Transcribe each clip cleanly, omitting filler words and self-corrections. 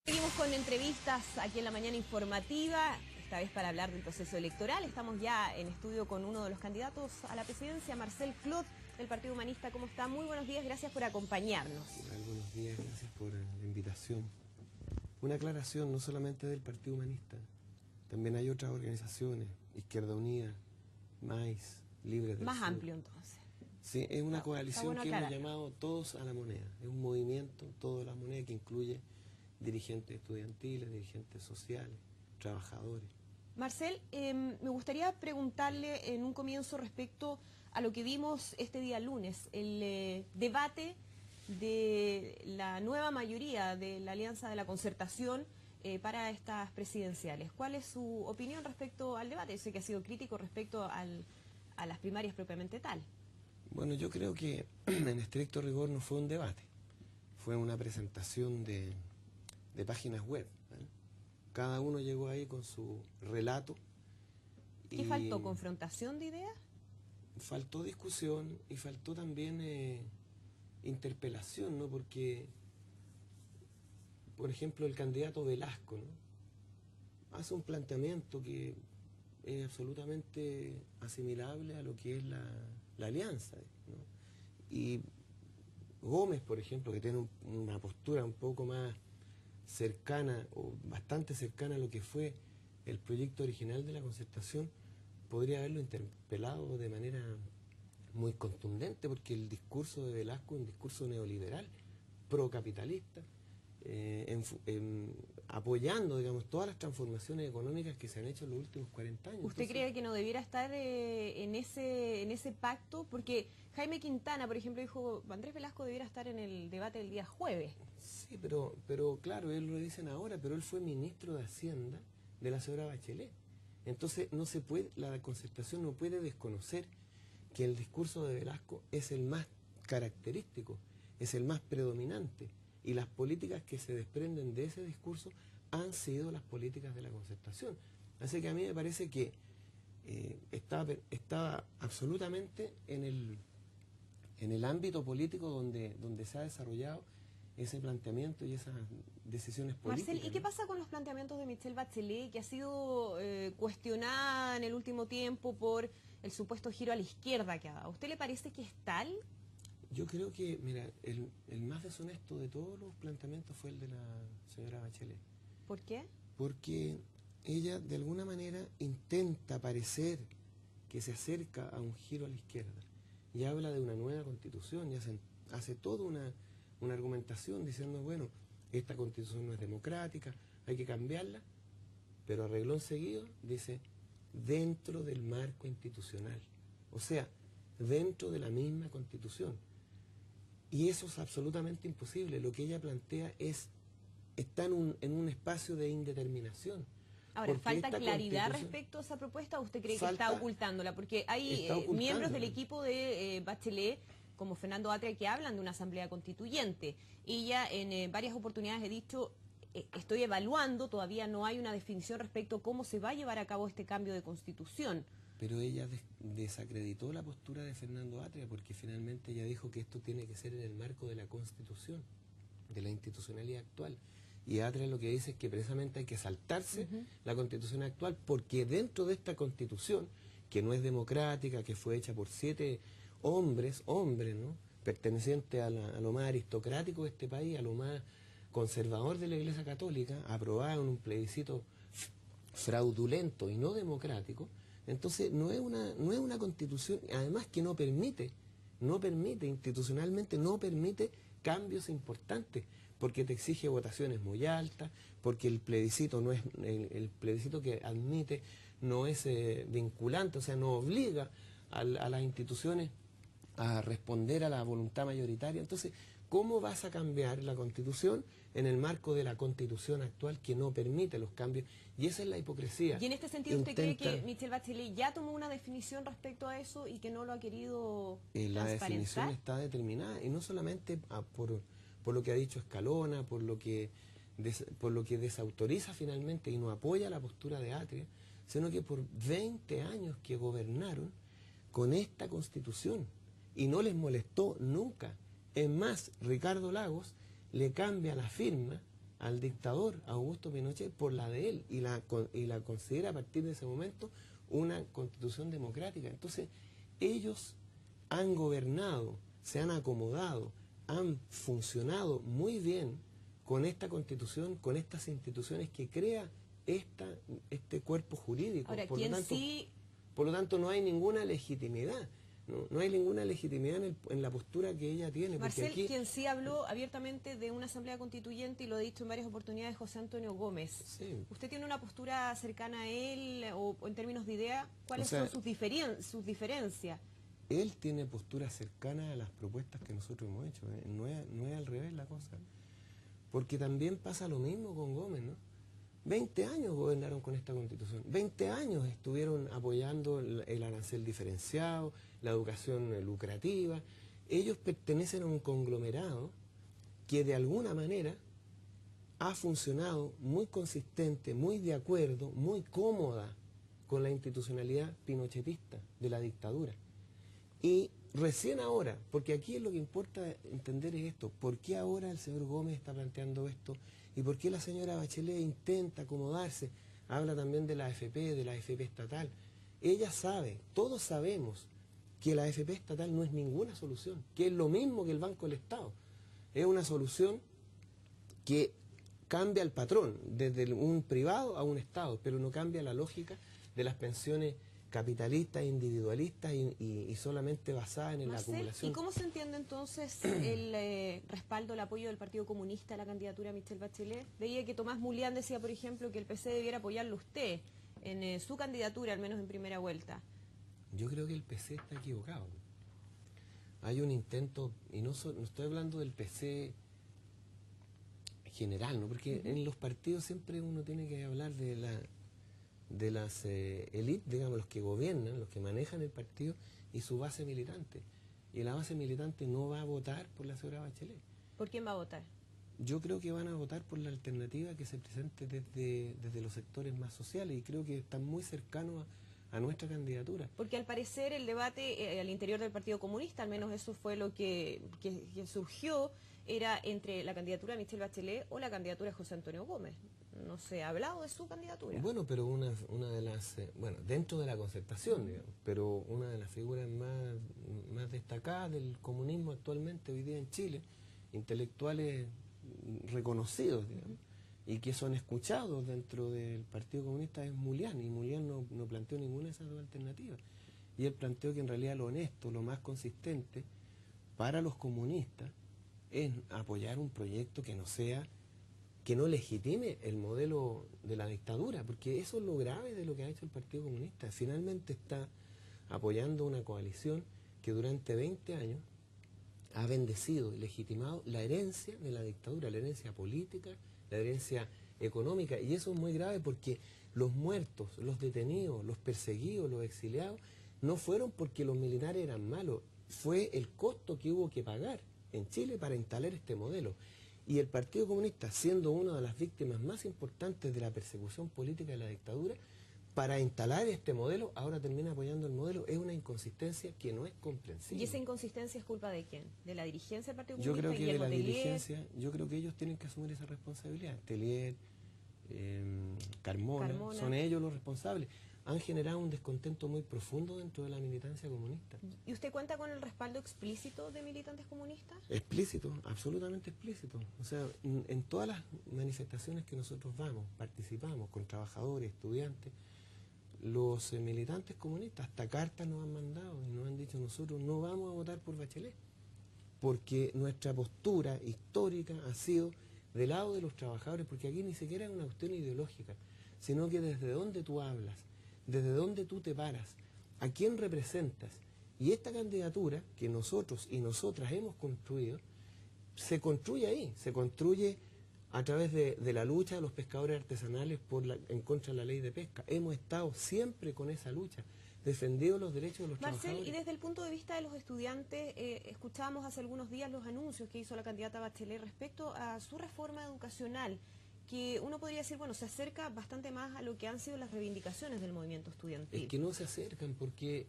Seguimos con entrevistas aquí en la mañana informativa, esta vez para hablar del proceso electoral. Estamos ya en estudio con uno de los candidatos a la presidencia, Marcel Clot, del Partido Humanista. ¿Cómo está? Muy buenos días, gracias por acompañarnos. Buenos días, gracias por la invitación. Una aclaración, no solamente del Partido Humanista, también hay otras organizaciones, Izquierda Unida, MAIS, Libres del Más Sur. amplio entonces. Sí, es una coalición bueno que hemos aclarar. llamado Todos a la Moneda. Es un movimiento, Todos a la Moneda, que incluye dirigentes estudiantiles, dirigentes sociales, trabajadores. Marcel, me gustaría preguntarle en un comienzo respecto a lo que vimos este día lunes, el debate de la nueva mayoría de la Alianza de la Concertación para estas presidenciales. ¿Cuál es su opinión respecto al debate? Sé que ha sido crítico respecto a las primarias propiamente tal. Bueno, yo creo que en estricto rigor no fue un debate, fue una presentación de páginas web. Cada uno llegó ahí con su relato. ¿Qué faltó? ¿Confrontación de ideas? Faltó discusión y faltó también interpelación, ¿no? Porque, por ejemplo, el candidato Velasco, ¿no?, hace un planteamiento que es absolutamente asimilable a lo que es la alianza, ¿no? Y Gómez, por ejemplo, que tiene una postura un poco más cercana o bastante cercana a lo que fue el proyecto original de la Concertación, podría haberlo interpelado de manera muy contundente, porque el discurso de Velasco es un discurso neoliberal, procapitalista, apoyando, digamos, todas las transformaciones económicas que se han hecho en los últimos 40 años. ¿Usted cree que no debiera estar en ese pacto? Porque Jaime Quintana, por ejemplo, dijo Andrés Velasco debiera estar en el debate del día jueves. Sí, pero claro, él lo dicen ahora, pero él fue ministro de Hacienda de la señora Bachelet. Entonces no se puede, la Concertación no puede desconocer que el discurso de Velasco es el más característico, es el más predominante, y las políticas que se desprenden de ese discurso han sido las políticas de la Concertación. Así que a mí me parece que estaba absolutamente en el ámbito político donde se ha desarrollado ese planteamiento y esas decisiones políticas. Marcel, ¿y qué pasa con los planteamientos de Michelle Bachelet, que ha sido cuestionada en el último tiempo por el supuesto giro a la izquierda que ha dado? ¿A usted le parece que es tal? Yo creo que, mira, el más deshonesto de todos los planteamientos fue el de la señora Bachelet. ¿Por qué? Porque ella, de alguna manera, intenta parecer que se acerca a un giro a la izquierda y habla de una nueva constitución y hace toda una argumentación diciendo, bueno, esta constitución no es democrática, hay que cambiarla, pero a reglón seguido dice, dentro del marco institucional, o sea, dentro de la misma constitución. Y eso es absolutamente imposible. Lo que ella plantea está en un espacio de indeterminación. Ahora, ¿falta claridad respecto a esa propuesta o usted cree que está ocultándola? Porque hay miembros del equipo de Bachelet, como Fernando Atria, que hablan de una asamblea constituyente. Y ella en varias oportunidades ha dicho, estoy evaluando, todavía no hay una definición respecto a cómo se va a llevar a cabo este cambio de constitución. Pero ella desacreditó la postura de Fernando Atria, porque finalmente ella dijo que esto tiene que ser en el marco de la Constitución, de la institucionalidad actual. Y Atria lo que dice es que precisamente hay que saltarse la Constitución actual, porque dentro de esta Constitución, que no es democrática, que fue hecha por 7 hombres, ¿no?, pertenecientes a lo más aristocrático de este país, a lo más conservador de la Iglesia Católica, aprobada en un plebiscito fraudulento y no democrático. Entonces no es una constitución, además que no permite institucionalmente, no permite cambios importantes, porque te exige votaciones muy altas, porque el plebiscito no es el plebiscito que admite no es vinculante, o sea, no obliga a las instituciones a responder a la voluntad mayoritaria. Entonces, ¿cómo vas a cambiar la Constitución en el marco de la Constitución actual que no permite los cambios? Y esa es la hipocresía. Y en este sentido, ¿usted cree que Michelle Bachelet ya tomó una definición respecto a eso y que no lo ha querido la transparentar? definición está determinada, y no solamente por lo que ha dicho Escalona, por lo que desautoriza finalmente y no apoya la postura de Atria, sino que por 20 años que gobernaron con esta Constitución y no les molestó nunca. Es más, Ricardo Lagos le cambia la firma al dictador Augusto Pinochet por la de él y la considera a partir de ese momento una constitución democrática. Entonces, ellos han gobernado, se han acomodado, han funcionado muy bien con esta constitución, con estas instituciones que crea este cuerpo jurídico. Ahora, por lo tanto, no hay ninguna legitimidad. No hay ninguna legitimidad en la postura que ella tiene. Marcel, porque aquí, quien sí habló abiertamente de una asamblea constituyente y lo ha dicho en varias oportunidades, José Antonio Gómez. Sí. ¿Usted tiene una postura cercana a él o en términos de idea? ¿Cuáles son sus diferencias? Él tiene postura cercana a las propuestas que nosotros hemos hecho. No es al revés la cosa. Porque también pasa lo mismo con Gómez, ¿no? 20 años gobernaron con esta constitución, 20 años estuvieron apoyando el arancel diferenciado, la educación lucrativa. Ellos pertenecen a un conglomerado que de alguna manera ha funcionado muy consistente, muy de acuerdo, muy cómoda con la institucionalidad pinochetista de la dictadura. Y recién ahora, porque aquí es lo que importa entender es esto, ¿por qué ahora el señor Gómez está planteando esto? ¿Y por qué la señora Bachelet intenta acomodarse? Habla también de la AFP estatal. Ella sabe, todos sabemos que la AFP estatal no es ninguna solución, que es lo mismo que el Banco del Estado. Es una solución que cambia el patrón, desde un privado a un Estado, pero no cambia la lógica de las pensiones capitalistas, individualistas y solamente basadas en la acumulación. ¿Y cómo se entiende entonces el respaldo, el apoyo del Partido Comunista a la candidatura de Michelle Bachelet? Veía que Tomás Mulián decía, por ejemplo, que el PC debiera apoyarlo usted en su candidatura, al menos en primera vuelta. Yo creo que el PC está equivocado. Hay un intento, y no estoy hablando del PC general, ¿no? Porque en los partidos siempre uno tiene que hablar de las élites, digamos, los que gobiernan, los que manejan el partido y su base militante. Y la base militante no va a votar por la señora Bachelet. ¿Por quién va a votar? Yo creo que van a votar por la alternativa que se presente desde los sectores más sociales y creo que están muy cercanos a nuestra candidatura. Porque al parecer el debate al interior del Partido Comunista, al menos eso fue lo que surgió, era entre la candidatura de Michelle Bachelet o la candidatura de José Antonio Gómez. No se ha hablado de su candidatura. Bueno, pero una de las, dentro de la concertación, digamos, pero una de las figuras más destacadas del comunismo actualmente hoy día en Chile, intelectuales reconocidos, digamos, y que son escuchados dentro del Partido Comunista es Mulián, y Mulián no planteó ninguna de esas dos alternativas. Y él planteó que en realidad lo honesto, lo más consistente para los comunistas es apoyar un proyecto que no legitime el modelo de la dictadura, porque eso es lo grave de lo que ha hecho el Partido Comunista. Finalmente está apoyando una coalición que durante 20 años ha bendecido y legitimado la herencia de la dictadura, la herencia política, la herencia económica, y eso es muy grave porque los muertos, los detenidos, los perseguidos, los exiliados, no fueron porque los militares eran malos, fue el costo que hubo que pagar en Chile para instalar este modelo. Y el Partido Comunista, siendo una de las víctimas más importantes de la persecución política de la dictadura, para instalar este modelo, ahora termina apoyando el modelo. Es una inconsistencia que no es comprensible. ¿Y esa inconsistencia es culpa de quién? ¿De la dirigencia del Partido Yo Comunista? creo que de la dirigencia, yo creo que ellos tienen que asumir esa responsabilidad. Telier, Carmona, son ellos los responsables. Han generado un descontento muy profundo dentro de la militancia comunista. ¿Y usted cuenta con el respaldo explícito de militantes comunistas? Explícito, absolutamente explícito. O sea, en todas las manifestaciones que nosotros vamos, participamos con trabajadores, estudiantes, los militantes comunistas hasta cartas nos han mandado y nos han dicho nosotros no vamos a votar por Bachelet, porque nuestra postura histórica ha sido del lado de los trabajadores, porque aquí ni siquiera es una cuestión ideológica, sino que desde donde tú hablas, desde donde tú te paras, a quién representas. Y esta candidatura que nosotros y nosotras hemos construido, se construye ahí, se construye a través de la lucha de los pescadores artesanales en contra de la ley de pesca. Hemos estado siempre con esa lucha, defendido los derechos de los trabajadores. Marcel, y desde el punto de vista de los estudiantes, escuchábamos hace algunos días los anuncios que hizo la candidata Bachelet respecto a su reforma educacional, que uno podría decir, bueno, se acerca bastante más a lo que han sido las reivindicaciones del movimiento estudiantil. Es que no se acercan porque,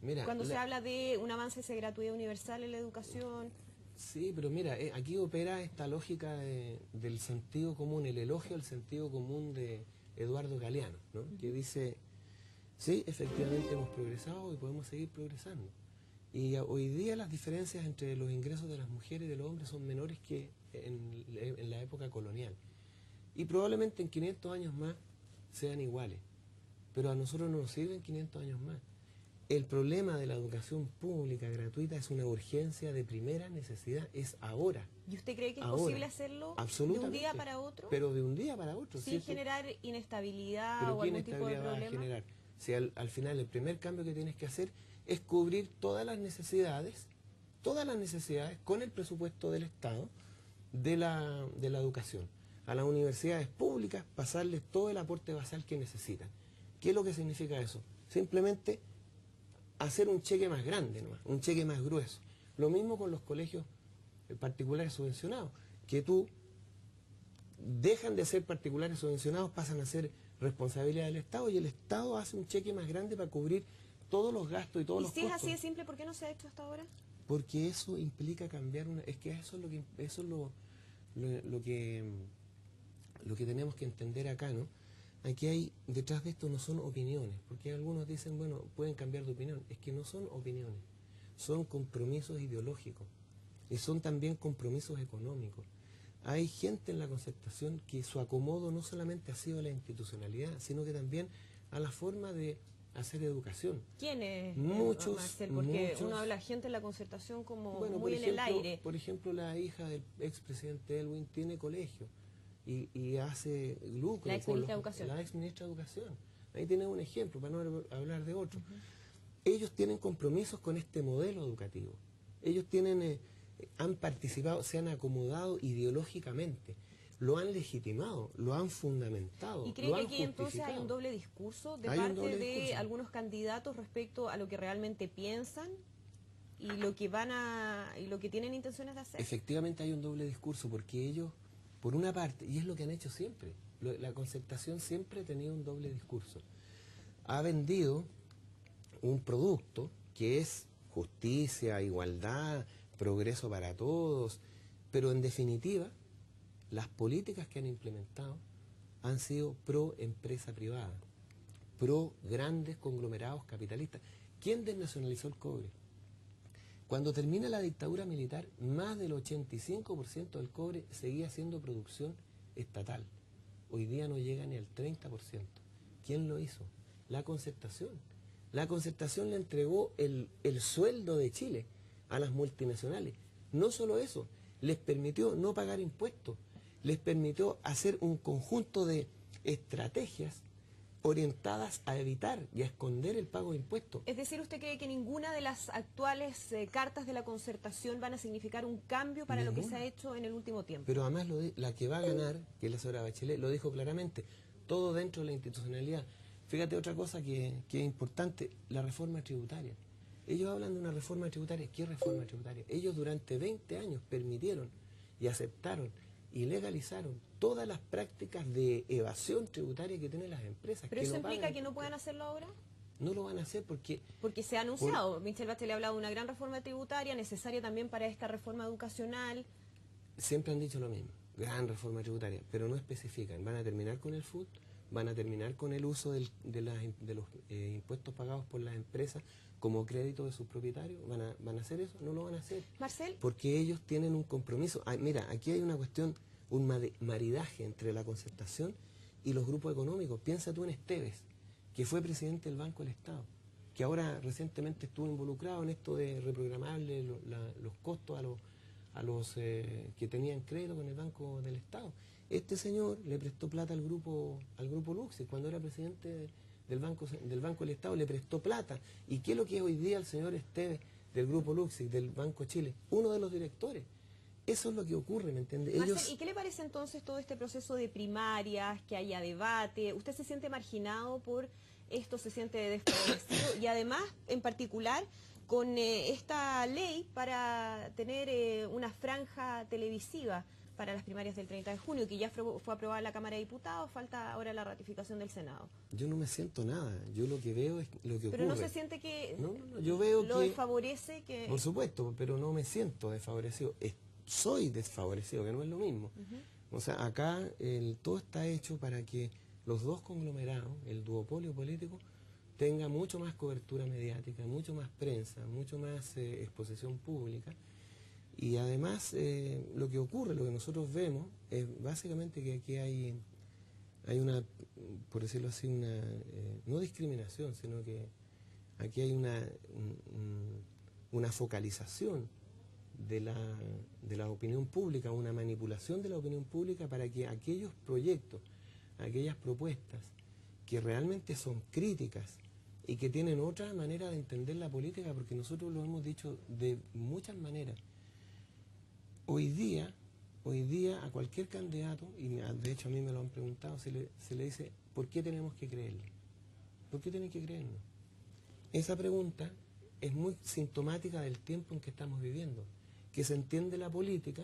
mira... Cuando se habla de un avance hacia gratuidad universal en la educación... Sí, pero mira, aquí opera esta lógica del sentido común, el elogio al sentido común de Eduardo Galeano, ¿no? Que dice, sí, efectivamente hemos progresado y podemos seguir progresando. Y hoy día las diferencias entre los ingresos de las mujeres y de los hombres son menores que en la época colonial. Y probablemente en 500 años más sean iguales. Pero a nosotros no nos sirven 500 años más. El problema de la educación pública gratuita es una urgencia de primera necesidad, es ahora. ¿Y usted cree que es ahora, posible hacerlo de un día para otro? Pero de un día para otro. Sin generar inestabilidad ¿Pero o qué algún tipo de inestabilidad va a problema. generar? Si al final el primer cambio que tienes que hacer es cubrir todas las necesidades con el presupuesto del Estado de la educación. A las universidades públicas pasarles todo el aporte basal que necesitan. ¿Qué es lo que significa eso? Simplemente hacer un cheque más grande, ¿no? Un cheque más grueso. Lo mismo con los colegios particulares subvencionados, que dejan de ser particulares subvencionados, pasan a ser responsabilidad del Estado y el Estado hace un cheque más grande para cubrir todos los gastos y todos los costos. ¿Y si es así de simple, por qué no se ha hecho hasta ahora? Porque eso implica cambiar es que eso es lo que tenemos que entender acá, ¿no? Aquí detrás de esto no son opiniones, porque algunos dicen, bueno, pueden cambiar de opinión. Es que no son opiniones, son compromisos ideológicos y son también compromisos económicos. Hay gente en la Concertación que su acomodo no solamente ha sido a la institucionalidad, sino que también a la forma de hacer educación. ¿Quiénes, Marcel? Porque uno habla de gente en la Concertación como muy en el aire. Por ejemplo, la hija del expresidente Elwin tiene colegio y hace lucro. La exministra de Educación. La exministra de Educación. Ahí tienes un ejemplo, para no hablar de otro. Ellos tienen compromisos con este modelo educativo. Ellos han participado, se han acomodado ideológicamente, lo han legitimado, lo han fundamentado. ¿Y cree que aquí entonces hay un doble discurso de parte de algunos candidatos respecto a lo que realmente piensan y lo que tienen intenciones de hacer? Efectivamente hay un doble discurso, porque ellos, por una parte, y es lo que han hecho siempre, la Concertación siempre ha tenido un doble discurso. Ha vendido un producto que es justicia, igualdad, progreso para todos, pero en definitiva las políticas que han implementado han sido pro empresa privada, pro grandes conglomerados capitalistas. ¿Quién desnacionalizó el cobre? Cuando termina la dictadura militar, más del 85% del cobre seguía siendo producción estatal. Hoy día no llega ni al 30%. ¿Quién lo hizo? La Concertación. La Concertación le entregó el sueldo de Chile a las multinacionales. No solo eso, les permitió no pagar impuestos, les permitió hacer un conjunto de estrategias orientadas a evitar y a esconder el pago de impuestos. Es decir, ¿usted cree que ninguna de las actuales cartas de la Concertación van a significar un cambio para lo que se ha hecho en el último tiempo? Pero además la que va a ganar, que es la señora Bachelet, lo dijo claramente, todo dentro de la institucionalidad. Fíjate otra cosa que es importante, la reforma tributaria. Ellos hablan de una reforma tributaria. ¿Qué reforma tributaria? Ellos durante 20 años permitieron y aceptaron y legalizaron todas las prácticas de evasión tributaria que tienen las empresas. ¿Pero eso implica que no puedan hacerlo ahora? No lo van a hacer porque se ha anunciado. Michelle Bachelet ha hablado de una gran reforma tributaria, necesaria también para esta reforma educacional. Siempre han dicho lo mismo, gran reforma tributaria, pero no especifican. Van a terminar con el FUT, van a terminar con el uso de los impuestos pagados por las empresas como crédito de sus propietarios. ¿Van a hacer eso? No lo van a hacer. Marcel. Porque ellos tienen un compromiso. Mira, aquí hay una cuestión, un maridaje entre la Concertación y los grupos económicos. Piensa tú en Esteves, que fue presidente del Banco del Estado, que ahora recientemente estuvo involucrado en esto de reprogramarle los costos a los que tenían crédito con el Banco del Estado. Este señor le prestó plata al grupo Luxi, cuando era presidente del Banco del Estado, le prestó plata. ¿Y qué es lo que es hoy día el señor Esteves del grupo Luxi, del Banco Chile? Uno de los directores. Eso es lo que ocurre, ¿me entiende? Marcel, ¿y qué le parece entonces todo este proceso de primarias, que haya debate? ¿Usted se siente marginado por esto, se siente desfavorecido? Y además, en particular, con esta ley para tener una franja televisiva para las primarias del 30 de junio, que ya fue aprobada en la Cámara de Diputados, falta ahora la ratificación del Senado. Yo no me siento nada, yo lo que veo es lo que ocurre. Pero no se siente que yo veo lo que, desfavorece que... Por supuesto, pero no me siento desfavorecido, soy desfavorecido, que no es lo mismo. O sea, acá todo está hecho para que los dos conglomerados, el duopolio político, tenga mucho más cobertura mediática, mucho más prensa, mucho más exposición pública. Y además lo que ocurre, lo que nosotros vemos, es básicamente que aquí hay una, por decirlo así, no discriminación, sino que aquí hay una focalización de la opinión pública, una manipulación de la opinión pública para que aquellos proyectos, aquellas propuestas que realmente son críticas y que tienen otra manera de entender la política, porque nosotros lo hemos dicho de muchas maneras. Hoy día a cualquier candidato, y de hecho a mí me lo han preguntado, se le dice, ¿por qué tenemos que creerle? ¿Por qué tienen que creernos? Esa pregunta es muy sintomática del tiempo en que estamos viviendo, que se entiende la política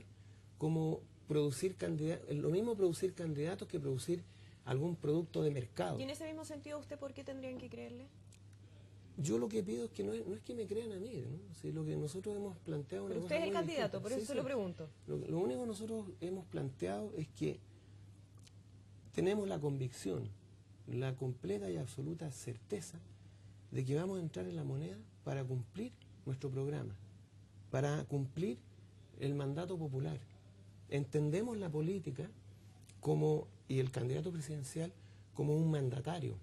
como producir candidatos, lo mismo producir candidatos que producir algún producto de mercado. ¿Y en ese mismo sentido usted por qué tendrían que creerle? Yo lo que pido es que no es que me crean a mí, ¿no? Si lo que nosotros hemos planteado... Pero usted es el candidato, por eso se lo pregunto. Lo único que nosotros hemos planteado es que tenemos la convicción, la completa y absoluta certeza de que vamos a entrar en la moneda para cumplir nuestro programa, para cumplir el mandato popular. Entendemos la política y el candidato presidencial como un mandatario,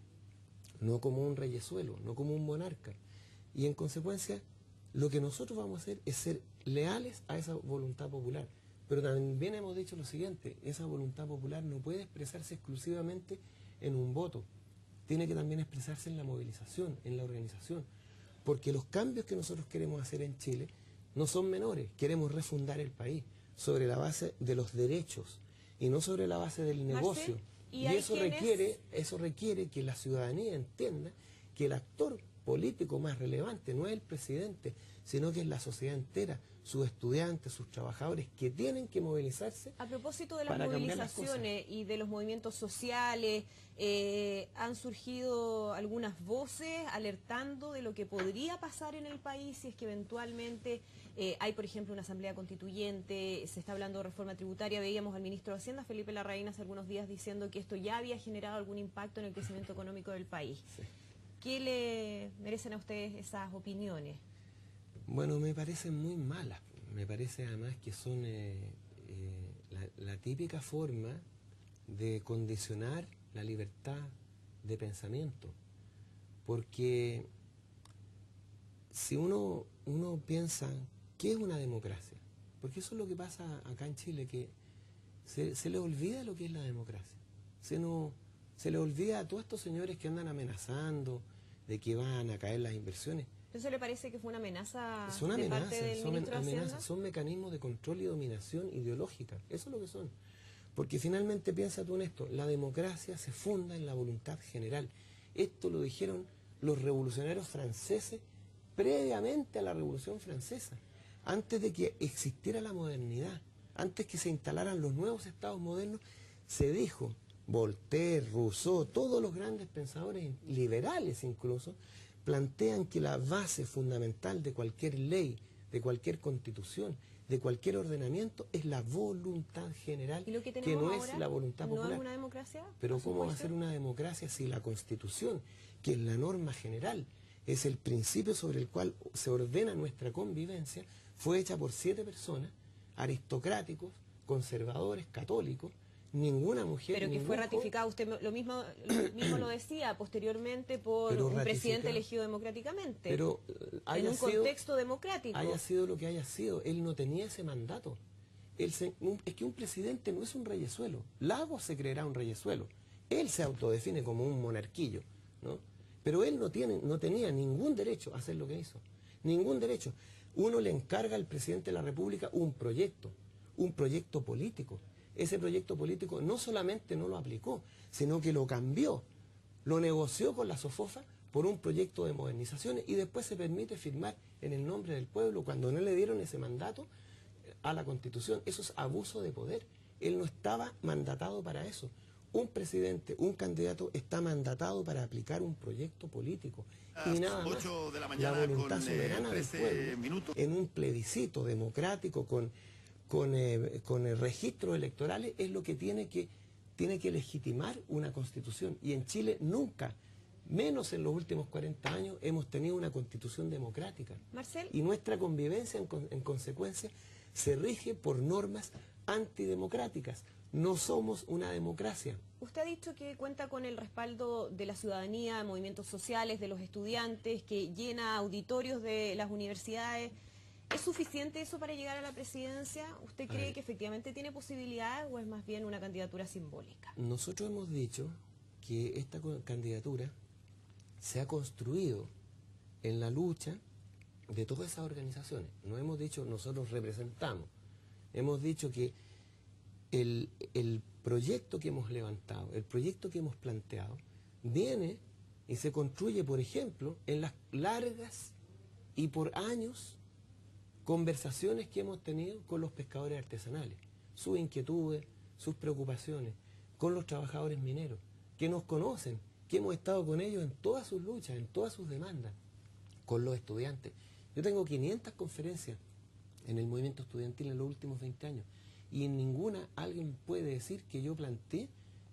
no como un reyesuelo, no como un monarca. Y en consecuencia, lo que nosotros vamos a hacer es ser leales a esa voluntad popular. Pero también hemos dicho lo siguiente, esa voluntad popular no puede expresarse exclusivamente en un voto, tiene que también expresarse en la movilización, en la organización. Porque los cambios que nosotros queremos hacer en Chile no son menores, queremos refundar el país sobre la base de los derechos y no sobre la base del negocio. Y eso requiere que la ciudadanía entienda que el actor político más relevante no es el presidente, sino que es la sociedad entera, sus estudiantes, sus trabajadores, que tienen que movilizarse. A propósito de las movilizaciones y de los movimientos sociales, han surgido algunas voces alertando de lo que podría pasar en el país si es que eventualmente hay, por ejemplo, una asamblea constituyente, se está hablando de reforma tributaria. Veíamos al ministro de Hacienda, Felipe Larraín, hace algunos días diciendo que esto ya había generado algún impacto en el crecimiento económico del país. Sí. ¿Qué le merecen a ustedes esas opiniones? Bueno, me parecen muy malas. Me parece además que son la típica forma de condicionar la libertad de pensamiento. Porque si uno piensa, ¿qué es una democracia? Porque eso es lo que pasa acá en Chile, que se le olvida lo que es la democracia. Se le olvida a todos estos señores que andan amenazando de que van a caer las inversiones. ¿Eso le parece que fue una amenaza de parte del ministro de Hacienda? Son mecanismos de control y dominación ideológica. Eso es lo que son. Porque finalmente, piensa tú en esto, la democracia se funda en la voluntad general. Esto lo dijeron los revolucionarios franceses previamente a la Revolución Francesa, antes de que existiera la modernidad, antes que se instalaran los nuevos estados modernos, se dijo, Voltaire, Rousseau, todos los grandes pensadores liberales incluso, plantean que la base fundamental de cualquier ley, de cualquier constitución, de cualquier ordenamiento es la voluntad general, ¿Y lo que no ahora es la voluntad popular. ¿No es una democracia? Pero ¿cómo va a ser una democracia si la Constitución, que es la norma general, es el principio sobre el cual se ordena nuestra convivencia, fue hecha por 7 personas, aristocráticos, conservadores, católicos, ninguna mujer... Pero que fue ratificada, usted lo mismo lo decía posteriormente por un presidente elegido democráticamente, pero en un contexto democrático. Haya sido lo que haya sido, él no tenía ese mandato. Es que un presidente no es un reyesuelo. Lagos se creerá un reyesuelo. Él se autodefine como un monarquillo, ¿no? Pero él no tenía ningún derecho a hacer lo que hizo. Ningún derecho. Uno le encarga al presidente de la República un proyecto político. Ese proyecto político no solamente no lo aplicó, sino que lo cambió, lo negoció con la SOFOFA por un proyecto de modernizaciones y después se permite firmar en el nombre del pueblo cuando no le dieron ese mandato a la Constitución. Eso es abuso de poder. él no estaba mandatado para eso. Un presidente, un candidato está mandatado para aplicar un proyecto político y nada más. La voluntad soberana del pueblo en un plebiscito democrático con registros electorales es lo que tiene que legitimar una constitución. Y en Chile nunca, menos en los últimos 40 años, hemos tenido una constitución democrática. Marcel. Y nuestra convivencia en consecuencia se rige por normas antidemocráticas. No somos una democracia. Usted ha dicho que cuenta con el respaldo de la ciudadanía, de movimientos sociales, de los estudiantes, que llena auditorios de las universidades. ¿Es suficiente eso para llegar a la presidencia? ¿Usted cree que efectivamente tiene posibilidad o es más bien una candidatura simbólica? Nosotros hemos dicho que esta candidatura se ha construido en la lucha de todas esas organizaciones. No hemos dicho nosotros representamos, hemos dicho que el proyecto que hemos levantado, el proyecto que hemos planteado, viene y se construye, por ejemplo, en las largas y por años conversaciones que hemos tenido con los pescadores artesanales, sus inquietudes, sus preocupaciones, con los trabajadores mineros, que nos conocen, que hemos estado con ellos en todas sus luchas, en todas sus demandas, con los estudiantes. Yo tengo 500 conferencias en el movimiento estudiantil en los últimos 20 años y en ninguna alguien puede decir que yo planteé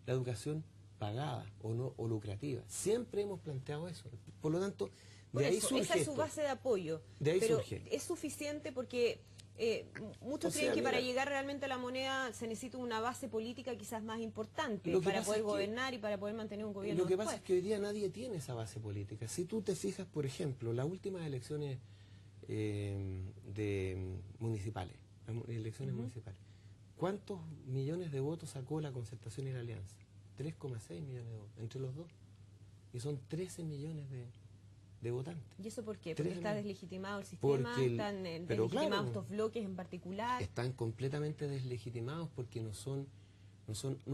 la educación pagada o no o lucrativa. Siempre hemos planteado eso. Por lo tanto, de ahí surge esa es su base de apoyo. De ahí pero surge. ¿Es suficiente? Porque muchos creen que para llegar realmente a la moneda se necesita una base política quizás más importante para poder gobernar y para poder mantener un gobierno. Lo que pasa es que hoy día nadie tiene esa base política. Si tú te fijas, por ejemplo, las últimas elecciones municipales, municipales, ¿cuántos millones de votos sacó la Concertación y la Alianza? 3,6 millones de votos, entre los dos. Y son 13 millones de votantes. ¿Y eso por qué? Porque está deslegitimado el sistema, están deslegitimados estos bloques en particular. Están completamente deslegitimados porque no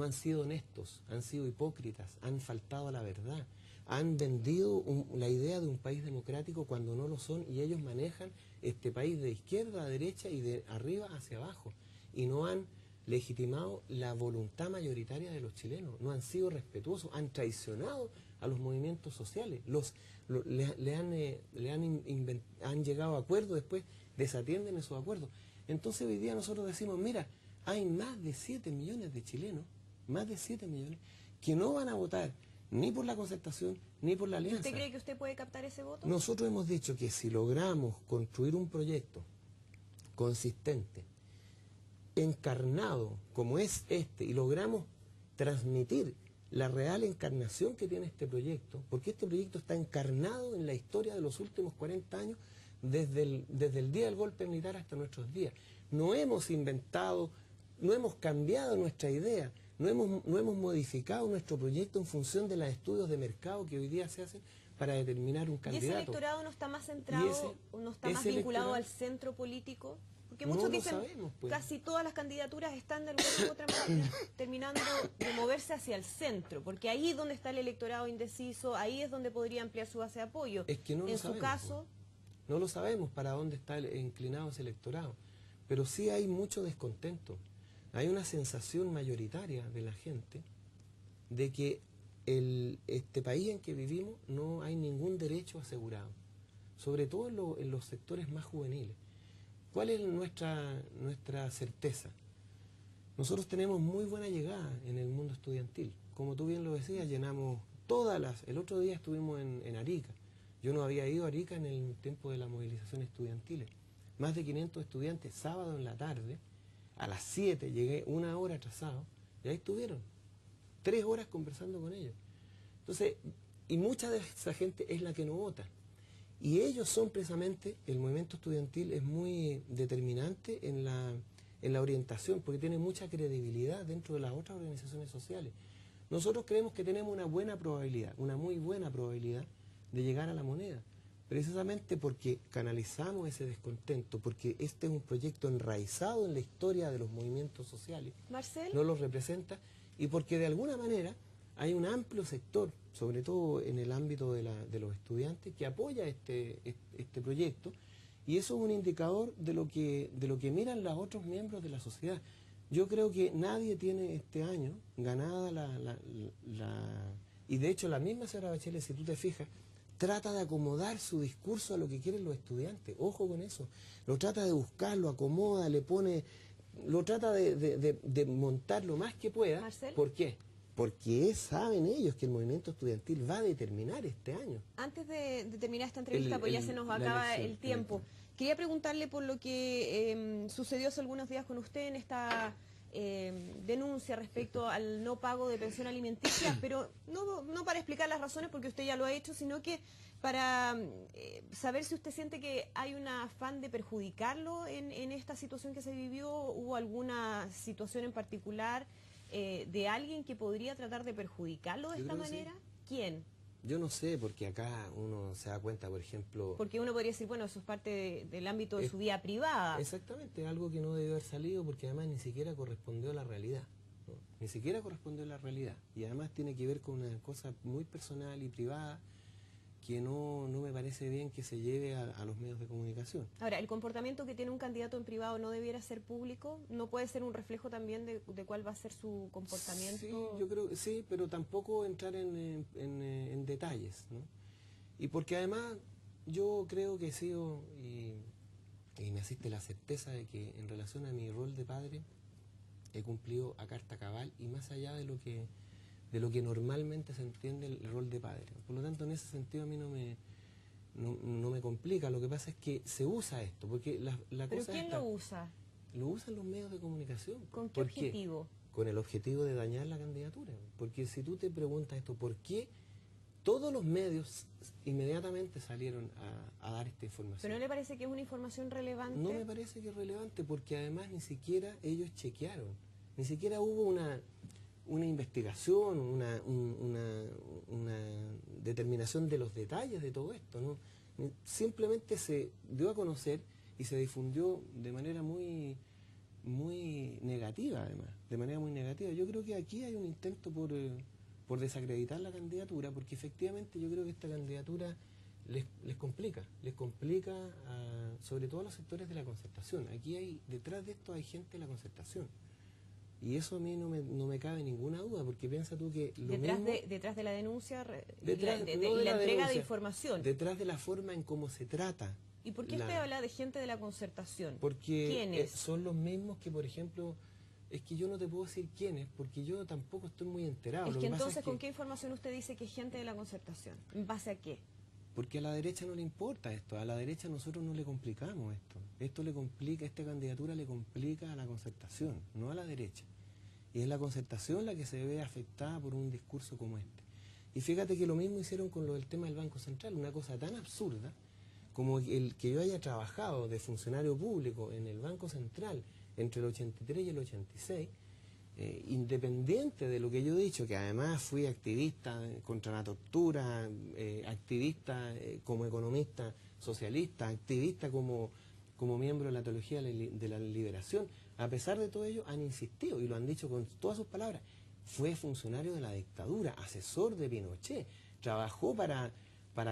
han sido honestos, han sido hipócritas, han faltado a la verdad, han vendido la idea de un país democrático cuando no lo son y ellos manejan este país de izquierda a derecha y de arriba hacia abajo y no han legitimado la voluntad mayoritaria de los chilenos, no han sido respetuosos, han traicionado a los movimientos sociales, han llegado a acuerdos, después desatienden esos acuerdos. Entonces hoy día nosotros decimos, mira, hay más de 7 millones de chilenos, más de 7 millones, que no van a votar ni por la Concertación ni por la Alianza. ¿Usted cree que usted puede captar ese voto? Nosotros hemos dicho que si logramos construir un proyecto consistente, encarnado como es este, y logramos transmitir la real encarnación que tiene este proyecto, porque este proyecto está encarnado en la historia de los últimos 40 años, desde el día del golpe militar hasta nuestros días. No hemos inventado, no hemos cambiado nuestra idea, no hemos modificado nuestro proyecto en función de los estudios de mercado que hoy día se hacen para determinar un candidato. ¿Y ese electorado no está más centrado, no está más vinculado al centro político? Porque muchos dicen, casi todas las candidaturas están de alguna u otra manera terminando de moverse hacia el centro, porque ahí es donde está el electorado indeciso, ahí es donde podría ampliar su base de apoyo. Es que no en su caso, no lo sabemos para dónde está inclinado ese electorado, pero sí hay mucho descontento. Hay una sensación mayoritaria de la gente de que este país en que vivimos no hay ningún derecho asegurado, sobre todo en los sectores más juveniles. ¿Cuál es nuestra certeza? Nosotros tenemos muy buena llegada en el mundo estudiantil. Como tú bien lo decías, llenamos el otro día estuvimos en Arica. Yo no había ido a Arica en el tiempo de la movilización estudiantil. Más de 500 estudiantes, sábado en la tarde, a las 7, llegué 1 hora atrasado, y ahí estuvieron, 3 horas conversando con ellos. Entonces, y mucha de esa gente es la que no vota. Y ellos son precisamente, el movimiento estudiantil es muy determinante en la orientación, porque tiene mucha credibilidad dentro de las otras organizaciones sociales. Nosotros creemos que tenemos una buena probabilidad, una muy buena probabilidad de llegar a la moneda, precisamente porque canalizamos ese descontento, porque este es un proyecto enraizado en la historia de los movimientos sociales, Marcel, no los representa, y porque de alguna manera hay un amplio sector, sobre todo en el ámbito de los estudiantes, que apoya este proyecto, y eso es un indicador de lo que miran los otros miembros de la sociedad. Yo creo que nadie tiene este año ganada y de hecho la misma señora Bachelet, si tú te fijas, trata de acomodar su discurso a lo que quieren los estudiantes. Ojo con eso. Lo trata de buscar, lo acomoda, le pone... Lo trata de montar lo más que pueda. Marcel. ¿Por qué? Porque saben ellos que el movimiento estudiantil va a determinar este año. Antes de terminar esta entrevista, pues ya se nos acaba el tiempo, quería preguntarle por lo que sucedió hace algunos días con usted en esta denuncia respecto al no pago de pensión alimenticia, pero no para explicar las razones, porque usted ya lo ha hecho, sino que para saber si usted siente que hay un afán de perjudicarlo en esta situación que se vivió. ¿Hubo alguna situación en particular de alguien que podría tratar de perjudicarlo de esta manera? Sí. ¿Quién? Yo no sé, porque acá uno se da cuenta, por ejemplo... Porque uno podría decir, bueno, eso es parte del ámbito de su vida privada. Exactamente, algo que no debió haber salido, porque además ni siquiera correspondió a la realidad, ¿no? Ni siquiera correspondió a la realidad. Y además tiene que ver con una cosa muy personal y privada, que no me parece bien que se lleve a los medios de comunicación. Ahora, ¿el comportamiento que tiene un candidato en privado no debiera ser público? ¿No puede ser un reflejo también de cuál va a ser su comportamiento? Sí, yo creo que sí, pero tampoco entrar en detalles, ¿no? Y porque además yo creo que he sido, y me asiste la certeza de que en relación a mi rol de padre, he cumplido a carta cabal y más allá de lo que normalmente se entiende el rol de padre. Por lo tanto, en ese sentido a mí no me complica. Lo que pasa es que se usa esto, porque la ¿Pero cosa quién lo usa? Lo usan los medios de comunicación. ¿Con qué objetivo? Con el objetivo de dañar la candidatura. Porque si tú te preguntas esto, ¿por qué todos los medios inmediatamente salieron a dar esta información? ¿Pero no le parece que es una información relevante? No me parece que es relevante, porque además ni siquiera ellos chequearon. Ni siquiera hubo una investigación, una determinación de los detalles de todo esto, ¿no? Simplemente se dio a conocer y se difundió de manera muy negativa, además, de manera muy negativa. Yo creo que aquí hay un intento por desacreditar la candidatura, porque efectivamente yo creo que esta candidatura les complica sobre todo a los sectores de la concertación. Aquí detrás de esto hay gente de la concertación. Y eso a mí no me cabe ninguna duda, porque piensa tú que detrás de la denuncia y la entrega de información. Detrás de la forma en cómo se trata. ¿Y por qué usted habla de gente de la concertación? Porque ¿quiénes? Son los mismos que, por ejemplo, es que yo no te puedo decir quiénes, porque yo tampoco estoy muy enterado. Es que entonces, ¿con qué información usted dice que es gente de la concertación? ¿En base a qué? Porque a la derecha no le importa esto, a la derecha nosotros no le complicamos esto. Esta candidatura le complica a la concertación, no a la derecha. Y es la concertación la que se ve afectada por un discurso como este. Y fíjate que lo mismo hicieron con lo del tema del Banco Central, una cosa tan absurda como el que yo haya trabajado de funcionario público en el Banco Central entre el 83 y el 86, independiente de lo que yo he dicho, que además fui activista contra la tortura, activista como economista socialista, activista como miembro de la teología de la liberación. A pesar de todo ello, han insistido y lo han dicho con todas sus palabras. Fue funcionario de la dictadura, asesor de Pinochet, trabajó para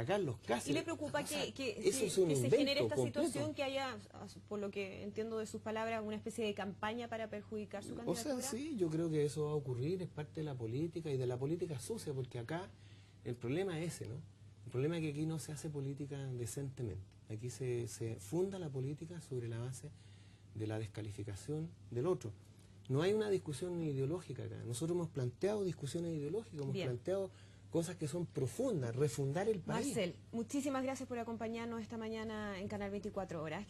Carlos Cáceres. ¿Y le preocupa que se genere esta situación, que haya, por lo que entiendo de sus palabras, una especie de campaña para perjudicar su candidatura? O sea, sí, yo creo que eso va a ocurrir, es parte de la política y de la política sucia, porque acá el problema es ese, ¿no? El problema es que aquí no se hace política decentemente. Aquí se funda la política sobre la base de la descalificación del otro. No hay una discusión ideológica acá. Nosotros hemos planteado discusiones ideológicas, hemos planteado cosas que son profundas, refundar el país. Marcel, muchísimas gracias por acompañarnos esta mañana en Canal 24 Horas.